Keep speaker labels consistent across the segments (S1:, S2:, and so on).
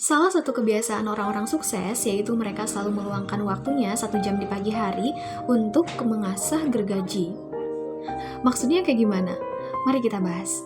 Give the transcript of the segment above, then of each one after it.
S1: Salah satu kebiasaan orang-orang sukses yaitu mereka selalu meluangkan waktunya 1 jam di pagi hari untuk mengasah gergaji. Maksudnya kayak gimana? Mari kita bahas.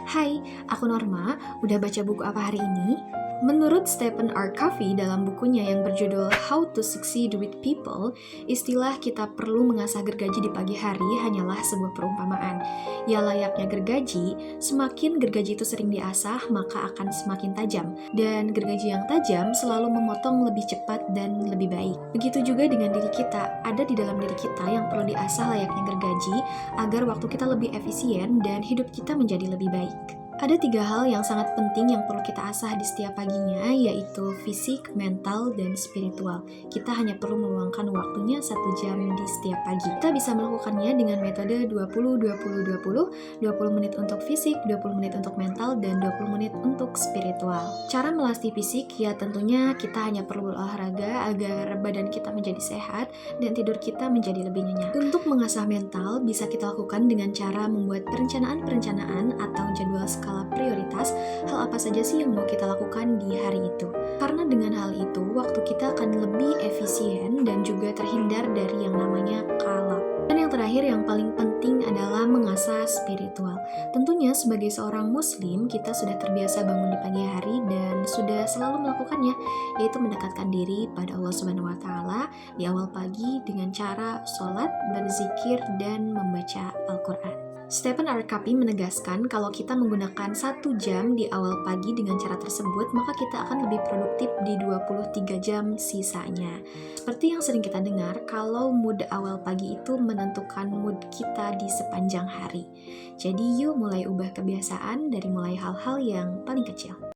S1: Hai, aku Norma. Udah baca buku apa hari ini? Menurut Stephen R. Covey dalam bukunya yang berjudul How to Succeed with People, istilah kita perlu mengasah gergaji di pagi hari hanyalah sebuah perumpamaan. Ya layaknya gergaji, semakin gergaji itu sering diasah, maka akan semakin tajam. Dan gergaji yang tajam selalu memotong lebih cepat dan lebih baik. Begitu juga dengan diri kita, ada di dalam diri kita yang perlu diasah layaknya gergaji agar waktu kita lebih efisien dan hidup kita menjadi lebih baik. Ada 3 hal yang sangat penting yang perlu kita asah di setiap paginya, yaitu fisik, mental, dan spiritual. Kita hanya perlu meluangkan waktunya 1 jam di setiap pagi. Kita bisa melakukannya dengan metode 20-20-20, 20 menit untuk fisik, 20 menit untuk mental, dan 20 menit untuk spiritual. Cara melatih fisik, ya tentunya kita hanya perlu berolahraga agar badan kita menjadi sehat dan tidur kita menjadi lebih nyenyak. Untuk mengasah mental, bisa kita lakukan dengan cara membuat perencanaan atau jadwal skala prioritas, hal apa saja sih yang mau kita lakukan di hari itu. Karena dengan hal itu, waktu kita akan lebih efisien dan juga terhindar dari yang namanya kalap. Dan yang terakhir yang paling penting adalah mengasah spiritual. Tentunya sebagai seorang muslim, kita sudah terbiasa bangun di pagi hari dan sudah selalu melakukannya, yaitu mendekatkan diri pada Allah Subhanahu wa taala di awal pagi dengan cara sholat, berzikir, dan membaca Al-Quran. Stephen R. Covey menegaskan kalau kita menggunakan 1 jam di awal pagi dengan cara tersebut, maka kita akan lebih produktif di 23 jam sisanya. Seperti yang sering kita dengar, kalau mood awal pagi itu menentukan mood kita di sepanjang hari. Jadi yuk mulai ubah kebiasaan dari mulai hal-hal yang paling kecil.